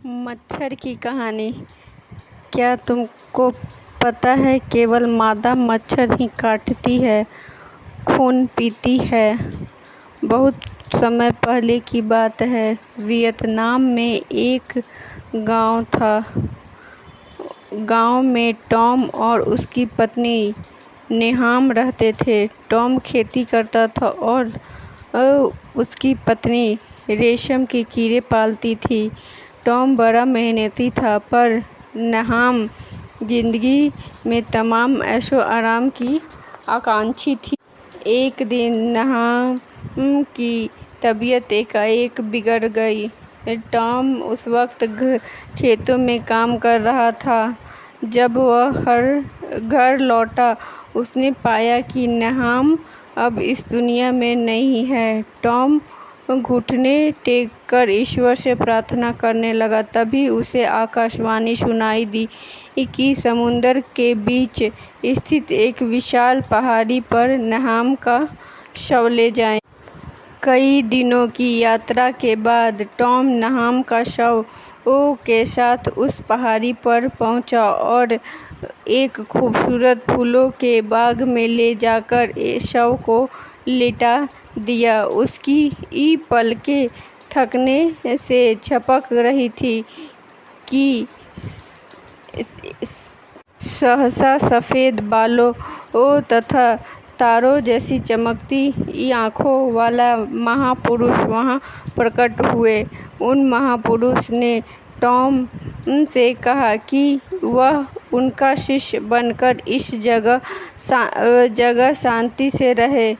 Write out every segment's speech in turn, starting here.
मच्छर की कहानी। क्या तुमको पता है केवल मादा मच्छर ही काटती है, खून पीती है। बहुत समय पहले की बात है। वियतनाम में एक गांव था। गांव में टॉम और उसकी पत्नी नेहाम रहते थे। टॉम खेती करता था और उसकी पत्नी रेशम के कीड़े पालती थी। टॉम बड़ा मेहनती था, पर नेहाम जिंदगी में तमाम ऐशो आराम की आकांक्षी थी। एक दिन नेहाम की तबीयत एकाएक बिगड़ गई। टॉम उस वक्त खेतों में काम कर रहा था। जब वह घर लौटा, उसने पाया कि नेहाम अब इस दुनिया में नहीं है। टॉम घुटने टेक कर ईश्वर से प्रार्थना करने लगा। तभी उसे आकाशवाणी सुनाई दी कि समुद्र के बीच स्थित एक विशाल पहाड़ी पर नेहाम का शव ले जाएं। कई दिनों की यात्रा के बाद टॉम नेहाम का शव के साथ उस पहाड़ी पर पहुंचा और एक खूबसूरत फूलों के बाग में ले जाकर शव को लिटा दिया। उसकी पलकें थकने से झपक रही थी कि सहसा सफ़ेद बालों तथा तारों जैसी चमकती आँखों वाला महापुरुष वहाँ प्रकट हुए। उन महापुरुष ने टॉम से कहा कि वह उनका शिष्य बनकर इस जगह शांति से रहे।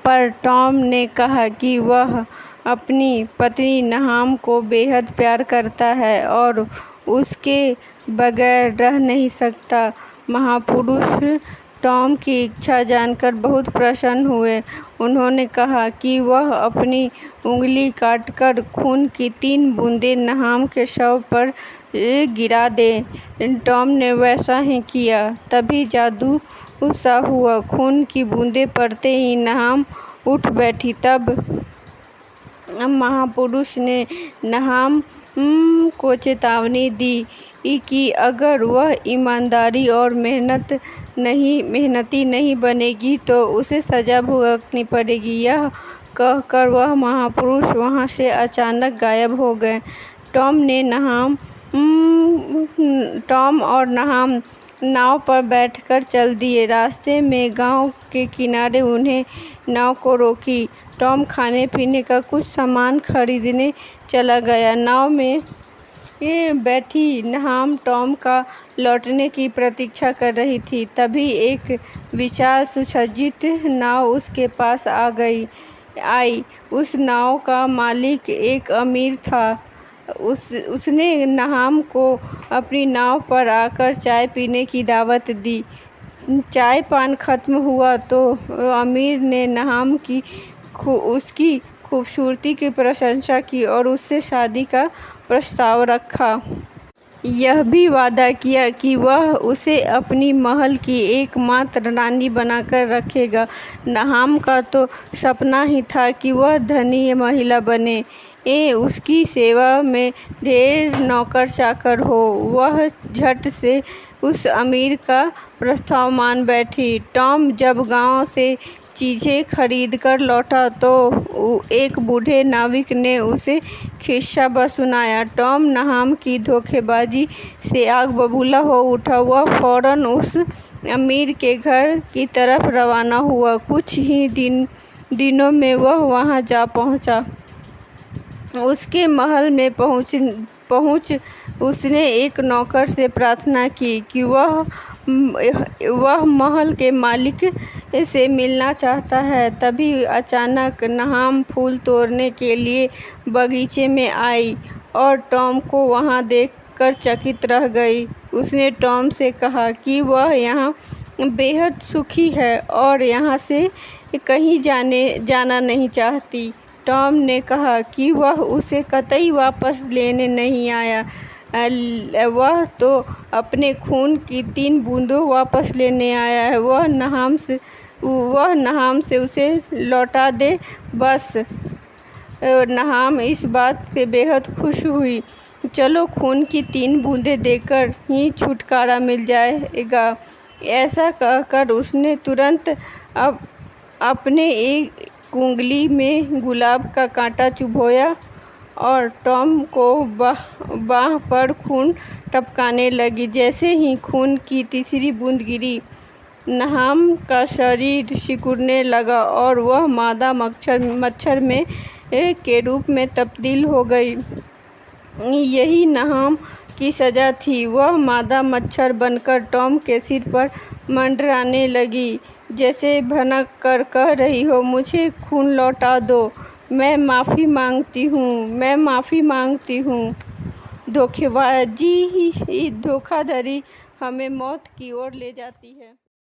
पर टॉम ने कहा कि वह अपनी पत्नी नेहाम को बेहद प्यार करता है और उसके बगैर रह नहीं सकता। महापुरुष टॉम की इच्छा जानकर बहुत प्रसन्न हुए। उन्होंने कहा कि वह अपनी उंगली काटकर खून की 3 बूंदें नेहाम के शव पर गिरा दे। टॉम ने वैसा ही किया। तभी जादू सा हुआ। खून की बूंदें पड़ते ही नेहाम उठ बैठी। तब महापुरुष ने नेहाम को चेतावनी दी कि अगर वह ईमानदारी और मेहनती नहीं बनेगी तो उसे सजा भुगतनी पड़ेगी। यह कहकर वह महापुरुष वहां से अचानक गायब हो गए। टॉम और नेहाम नाव पर बैठकर चल दिए। रास्ते में गांव के किनारे उन्हें नाव को रोकी। टॉम खाने पीने का कुछ सामान खरीदने चला गया। नाव में बैठी नेहाम टॉम का लौटने की प्रतीक्षा कर रही थी। तभी एक विशाल सुसज्जित नाव उसके पास आई। उस नाव का मालिक एक अमीर था। उसने नेहाम को अपनी नाव पर आकर चाय पीने की दावत दी। चाय पान खत्म हुआ तो अमीर ने नेहाम की उसकी खूबसूरती की प्रशंसा की और उससे शादी का प्रस्ताव रखा। यह भी वादा किया कि वह उसे अपनी महल की एकमात्र रानी बनाकर रखेगा। नेहाम का तो सपना ही था कि वह धनी महिला बने। उसकी सेवा में ढेर नौकर चाकर हो। वह झट से उस अमीर का प्रस्ताव मान बैठी। टॉम जब गांव से चीज़ें खरीद कर लौटा तो एक बूढ़े नाविक ने उसे किस्सा सुनाया। टॉम नेहाम की धोखेबाजी से आग बबूला हो उठा। वह फौरन उस अमीर के घर की तरफ रवाना हुआ। कुछ ही दिनों में वह वहां जा पहुंचा। उसके महल में पहुंच उसने एक नौकर से प्रार्थना की कि वह महल के मालिक से मिलना चाहता है। तभी अचानक नेहाम फूल तोड़ने के लिए बगीचे में आई और टॉम को वहां देखकर चकित रह गई। उसने टॉम से कहा कि वह यहाँ बेहद सुखी है और यहाँ से कहीं जाना नहीं चाहती। टॉम ने कहा कि वह उसे कतई वापस लेने नहीं आया। वह तो अपने खून की 3 बूंदों वापस लेने आया है। वह नेहाम से उसे लौटा दे बस। नहाम इस बात से बेहद खुश हुई। चलो, खून की 3 बूंदें देकर ही छुटकारा मिल जाएगा। ऐसा कहकर उसने तुरंत अपने एक उंगली में गुलाब का कांटा चुभोया और टॉम को बाह पर खून टपकाने लगी। जैसे ही खून की तीसरी बूंद गिरी, नहाम का शरीर सिकुड़ने लगा और वह मादा मच्छर में के रूप में तब्दील हो गई। यही नहाम की सजा थी। वह मादा मच्छर बनकर टॉम के सिर पर मंडराने लगी, जैसे भनक कर कह रही हो, मुझे खून लौटा दो, मैं माफ़ी मांगती हूँ। धोखाधड़ी हमें मौत की ओर ले जाती है।